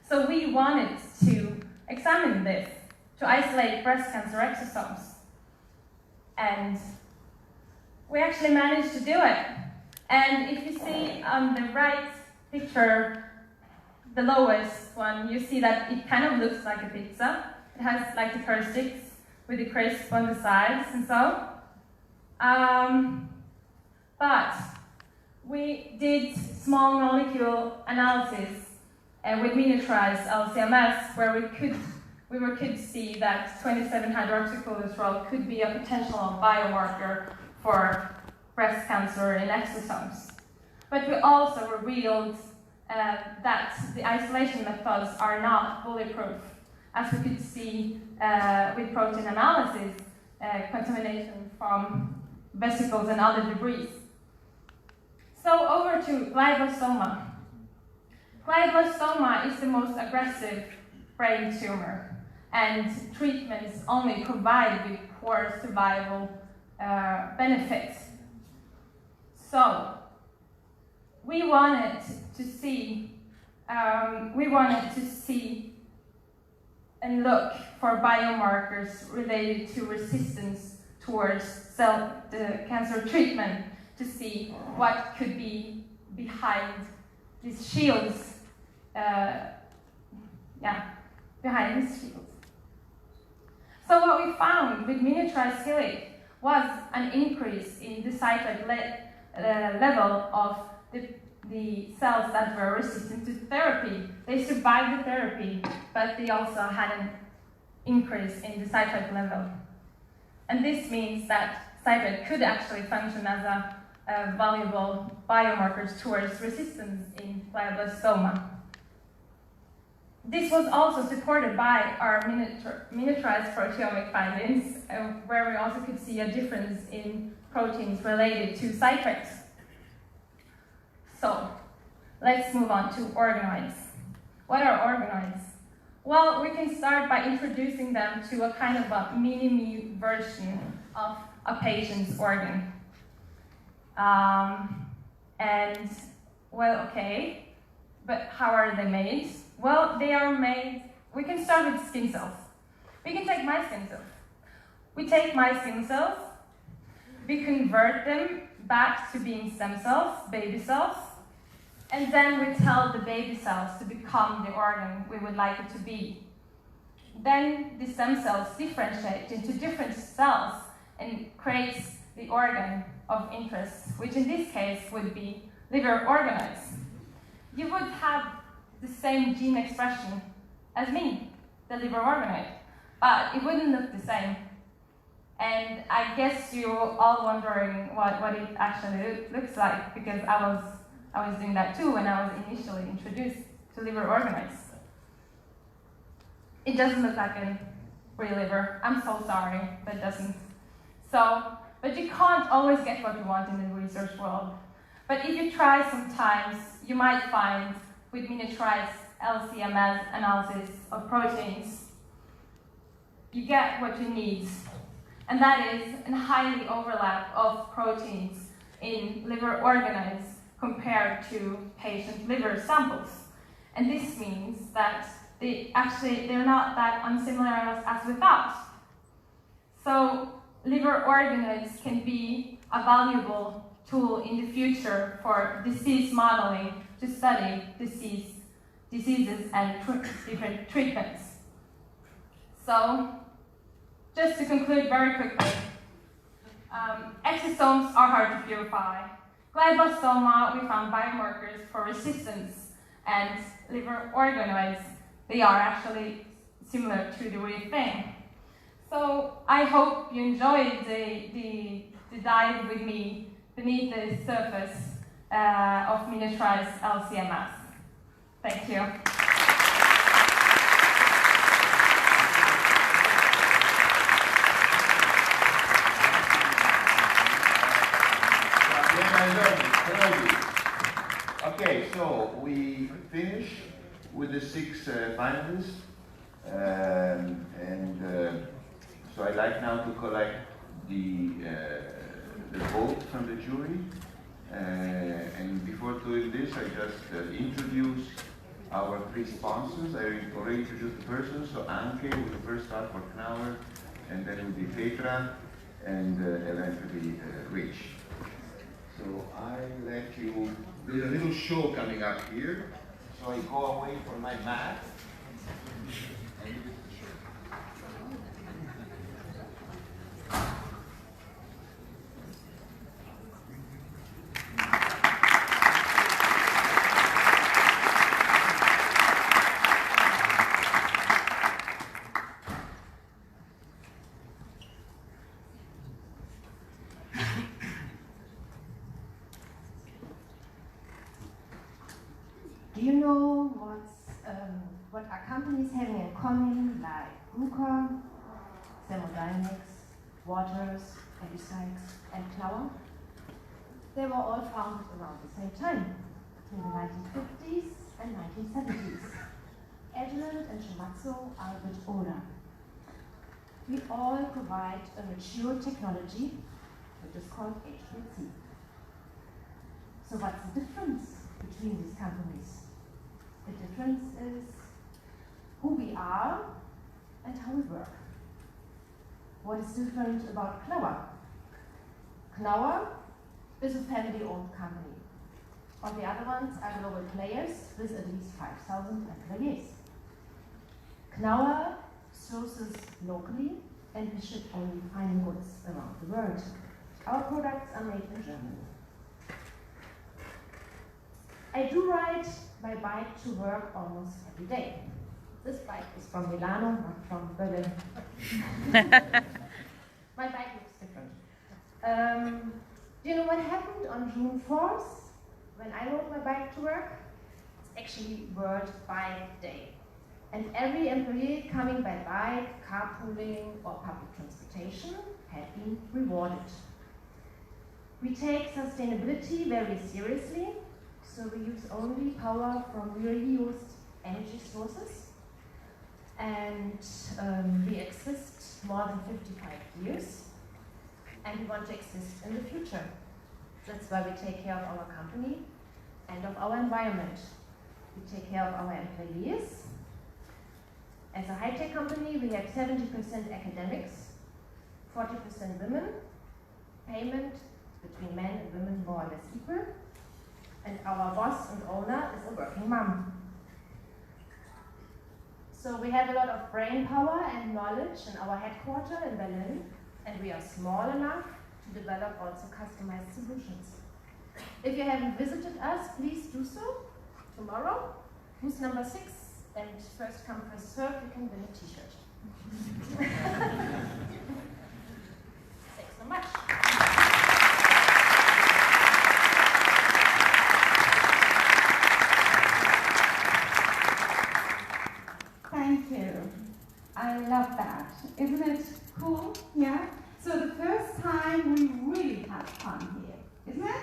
So we wanted to examine this, to isolate breast cancer exosomes. And we actually managed to do it. And if you see on the right picture, the lowest one, you see that it kind of looks like a pizza. It has like the characteristics with the crisp on the sides and so. But we did small molecule analysis with miniaturized LCMS, where we could see that 27-hydroxycholesterol could be a potential biomarker for breast cancer in exosomes. But we also revealed that the isolation methods are not bulletproof, as we could see with protein analysis, contamination from vesicles and other debris. So over to glioblastoma. Glioblastoma is the most aggressive brain tumor, and treatments only provide with poor survival benefits. So we wanted to see and look for biomarkers related to resistance towards the cancer treatment, to see what could be behind these shields. Behind these shields. So what we found with miniaturized Helic was an increase in the cytokine level of the cells that were resistant to therapy. They survived the therapy, but they also had an increase in the cytokine level. And this means that cytokine could actually function as a valuable biomarker towards resistance in glioblastoma. This was also supported by our miniaturized proteomic findings, where we also could see a difference in proteins related to cytokines. So, let's move on to organoids. What are organoids? Well, we can start by introducing them to a kind of a mini-me version of a patient's organ. But how are they made? Well, they are made, we can start with skin cells. We can take my skin cells. We take my skin cells, we convert them back to being stem cells, baby cells, and then we tell the baby cells to become the organ we would like it to be. Then the stem cells differentiate into different cells and creates the organ of interest, which in this case would be liver organoids. You would have the same gene expression as me, the liver organoid, but it wouldn't look the same. And I guess you're all wondering what it actually looks like, because I was doing that too when I was initially introduced to liver organoids. It doesn't look like a real liver. I'm so sorry, but it doesn't. But you can't always get what you want in the research world. But if you try sometimes, you might find with miniaturized LC-MS analysis of proteins, you get what you need. And that is a highly overlap of proteins in liver organoids compared to patient liver samples. And this means that they're not that unsimilar as we thought. So liver organoids can be a valuable tool in the future for disease modeling to study diseases and different treatments. So, just to conclude very quickly, exosomes are hard to purify. Glioblastoma, we found biomarkers for resistance, and liver organoids, they are actually similar to the real thing. So I hope you enjoyed the dive with me beneath the surface of miniaturized LC-MS. Thank you. Okay, so we finish with the 6 finalists, so I'd like now to collect the vote from the jury. And before doing this, I just introduce our 3 sponsors. I already introduced the person, so Anke will first start for Knauer, and then it will be Petra, and eventually Rich. So I let you, there's a little show coming up here, so I go away from my mat. Do you know what are companies having in common, like Bruker, Thermodynamics, Waters, Edisykes, and Knauer? They were all founded around the same time, between the 1950s and 1970s. Agilent and Shimatsu are a bit older. We all provide a mature technology, which is called HPLC. So what's the difference between these companies? The difference is who we are and how we work. What is different about Knauer? Knauer is a family-owned company. All the other ones are global players with at least 5,000 employees. Knauer sources locally, and we ship only fine goods around the world. Our products are made in Germany. I do ride my bike to work almost every day. This bike is from Milan, not from Berlin. My bike looks different. Do you know what happened on June 4th when I rode my bike to work? It's actually World Bike Day. And every employee coming by bike, carpooling, or public transportation had been rewarded. We take sustainability very seriously, so we use only power from reused energy sources. And we exist more than 55 years, and we want to exist in the future. That's why we take care of our company and of our environment. We take care of our employees. As a high-tech company, we have 70% academics, 40% women, payment between men and women more or less equal, and our boss and owner is a working mom. So we have a lot of brain power and knowledge in our headquarters in Berlin, and we are small enough to develop also customized solutions. If you haven't visited us, please do so tomorrow. Booth number 6, and first come, first serve, you can win a t-shirt. much. Thank you. I love that. Isn't it cool? Yeah? So the first time we really had fun here, isn't it?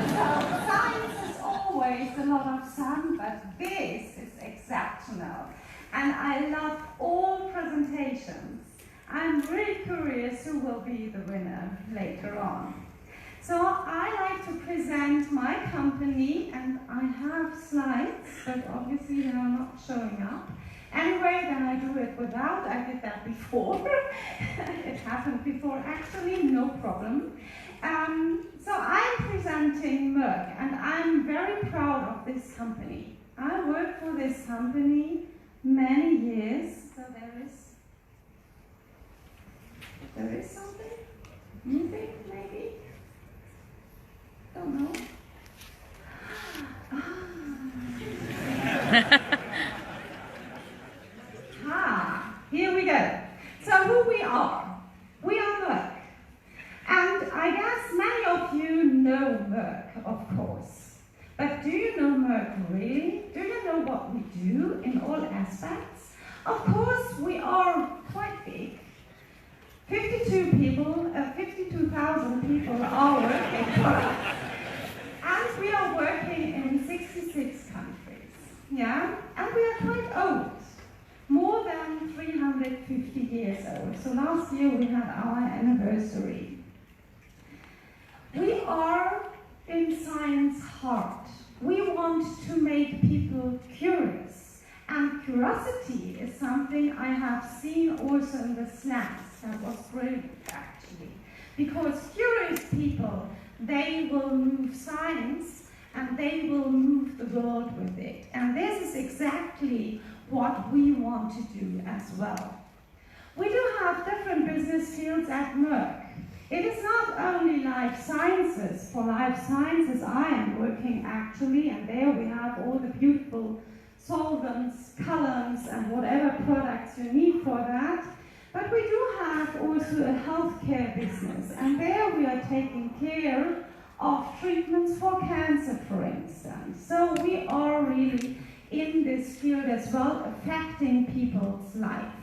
So science is always a lot of fun, but this is exceptional. And I love all presentations. I'm really curious who will be the winner later on. So I like to present my company, and I have slides, but obviously they are not showing up. Anyway, then I do it without. I did that before. It happened before, actually, no problem. So I'm presenting Merck, and I'm very proud of this company. I worked for this company many years, so there is something moving, maybe? Don't know. Here we go. So who we are? We are Merck. And I guess many of you know Merck, of course. But do you know Merck really? Do you know what we do in all aspects? Of course, we are quite big. 52,000 people are working for us. And we are working in 66 countries. Yeah? And we are quite old. More than 350 years old. So last year we had our anniversary. We are in science heart. We want to make people curious. And curiosity is something I have seen also in the slides. That was brilliant, actually. Because curious people, they will move science and they will move the world with it. And this is exactly what we want to do as well. We do have different business fields at Merck. It is not only life sciences. For life sciences, I am working actually, and there we have all the beautiful solvents, columns, and whatever products you need for that. But we do have also a healthcare business, and there we are taking care of treatments for cancer, for instance. So we are really in this field as well, affecting people's life.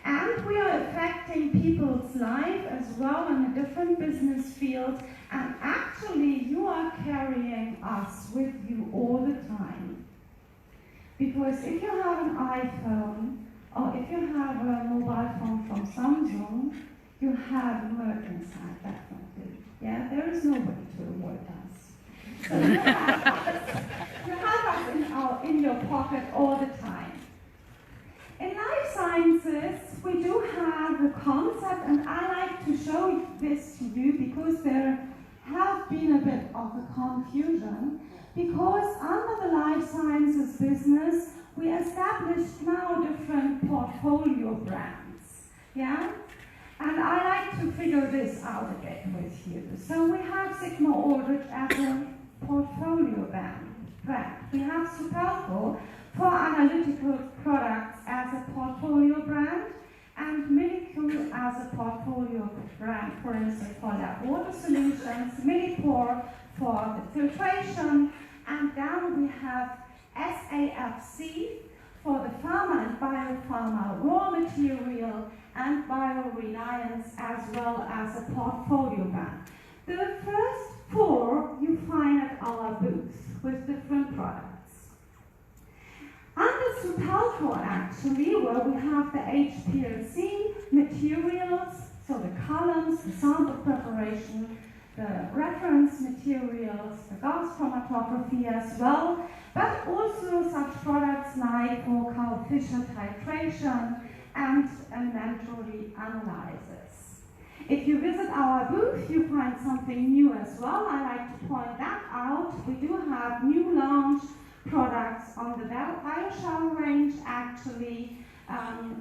And we are affecting people's life as well in a different business field, and actually you are carrying us with you all the time. Because if you have an iPhone, or if you have a mobile phone from Samsung, you have Merck inside, definitely. Yeah, there is nobody to avoid us. So you have us in your pocket all the time. In life sciences, we do have a concept, and I like to show this to you because there has been a bit of a confusion. Because under the life sciences business, we established now different portfolio brands. Yeah? And I like to figure this out a bit with you. So we have Sigma Aldrich as a portfolio brand. We have Supelco for analytical products as a portfolio brand, and Millicure as a portfolio brand, for instance, for lab water solutions, Millipore for the filtration, and then we have SAFC for the pharma and biopharma raw material and bio-reliance, as well as a portfolio brand. The first four you find at our booth with different products. Under Supelco, actually, where we have the HPLC materials, so the columns, the sample preparation, the reference materials, the gas chromatography as well, but also such products like vocal Fischer titration and inventory analysis. If you visit our booth, you find something new as well. I like to point that out. We do have new launch products on the BioShower range, actually,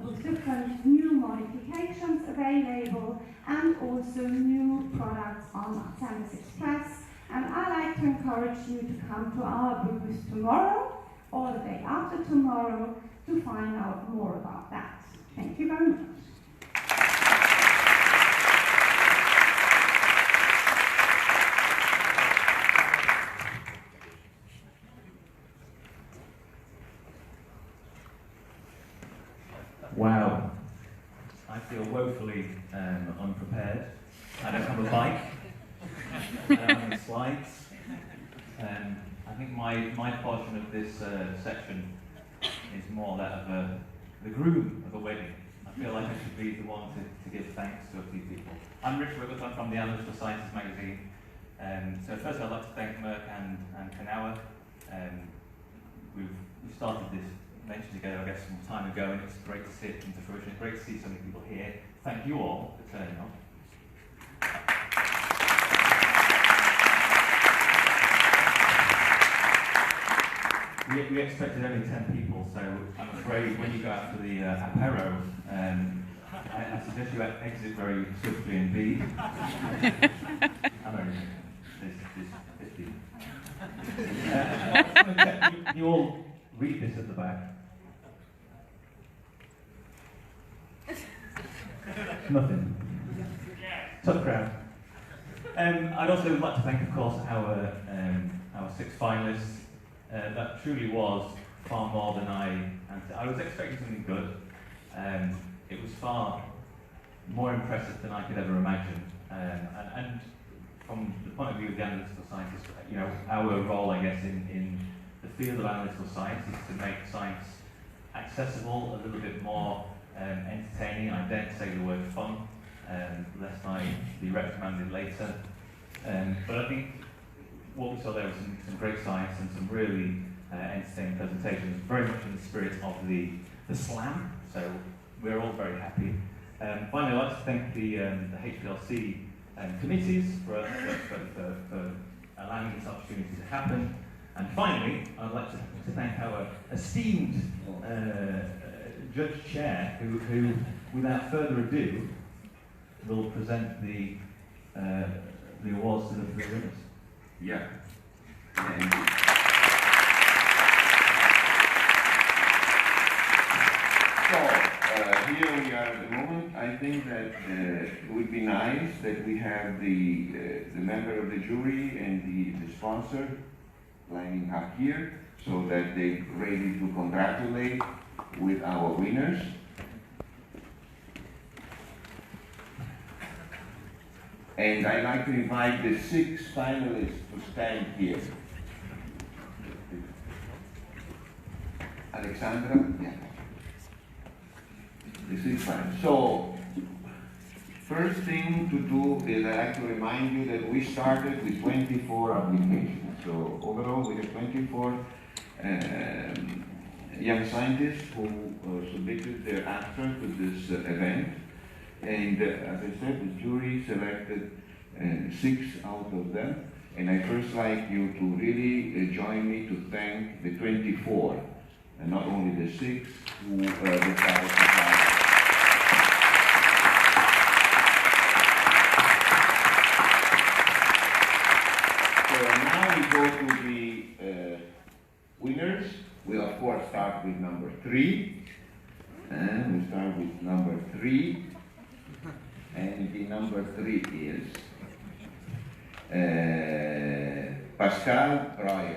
with different new modifications available, and also new products on Samus Express. And I like to encourage you to come to our booth tomorrow or the day after tomorrow to find out more about that. Thank you very much. feel woefully unprepared. I don't have a bike. I don't have any slides. I think my portion of this section is more that of the groom of a wedding. I feel like I should be the one to give thanks to a few people. I'm Rich Wiggles, I'm from the Analyst for Sciences magazine. So first I'd like to thank Merck and Kanawa. We've started this venture together, I guess, some time ago, and it's great to see it come to fruition. It's great to see so many people here. Thank you all for turning up. We expected only 10 people, so I'm afraid when you go out to the apero, I suggest you exit very swiftly indeed. I'm only this 50. You all read this at the back. Nothing. Tough crowd. I'd also like to thank, of course, our 6 finalists. That truly was far more than I was expecting something good. It was far more impressive than I could ever imagine. And from the point of view of the analytical scientists, you know, our role, I guess, in the field of analytical science is to make science accessible, a little bit more entertaining. I dare to say the word fun, lest I be reprimanded later. But I think what we saw there was some great science and some really entertaining presentations, very much in the spirit of the slam, so we're all very happy. Finally, I'd like to thank the HPLC committees for allowing this opportunity to happen. And finally, I'd like to thank our esteemed Judge Chair, who, without further ado, will present the awards to the 3 winners. Yeah. So, here we are at the moment. I think that it would be nice that we have the member of the jury and the sponsor lining up here so that they're ready to congratulate with our winners. And I'd like to invite the 6 finalists to stand here. Alexandra? Yeah. The 6 finalists. So, first thing to do is I'd like to remind you that we started with 24 applications. So, overall, we have 24 young scientists who submitted their abstract to this event. And as I said, the jury selected 6 out of them. And I first like you to really join me to thank the 24, and not only the 6 who decided to apply. So now we go to the winners. We of course start with number 3. And we start with number 3. And the number 3 is Pascal Royer.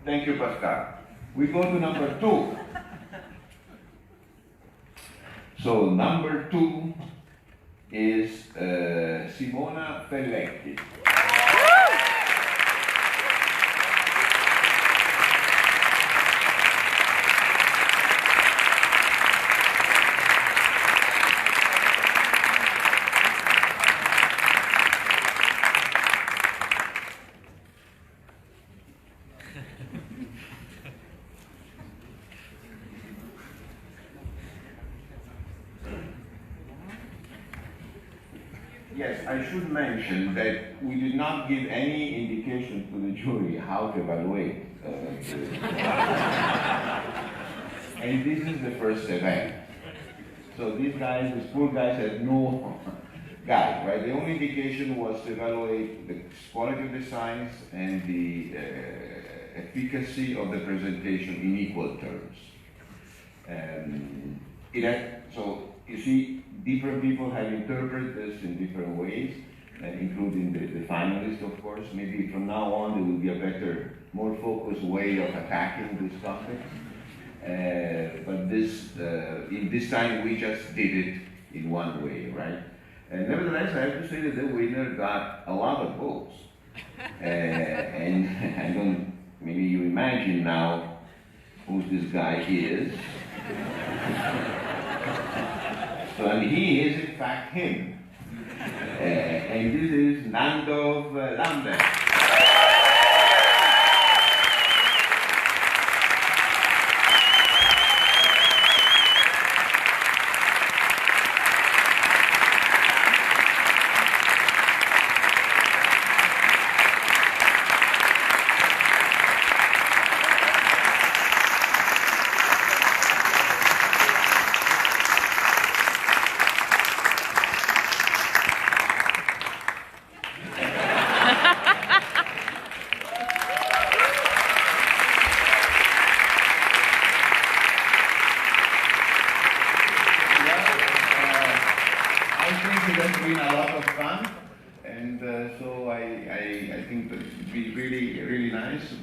Thank you, Pascal. We go to number 2. So number 2 is Simona Pelletti. Yes, I should mention that we did not give any indication to the jury how to evaluate. And this is the first event. So these poor guys had no guide, right? The only indication was to evaluate the quality of the science and the efficacy of the presentation in equal terms. So you see, different people have interpreted this in different ways, including the finalists, of course. Maybe from now on there will be a better, more focused way of attacking this topic. But in this time we just did it in one way, right? Nevertheless, I have to say that the winner got a lot of votes. And maybe you imagine now who this guy is. So, and he is in fact him. And this is Nando Lambert.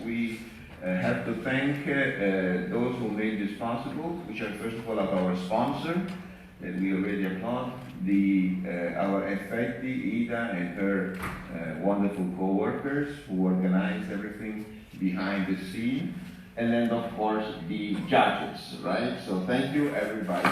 We have to thank those who made this possible, which are first of all our sponsor, that we already applaud, our Effetti, Ida, and her wonderful co-workers who organized everything behind the scene, and then of course the judges, right? So thank you everybody.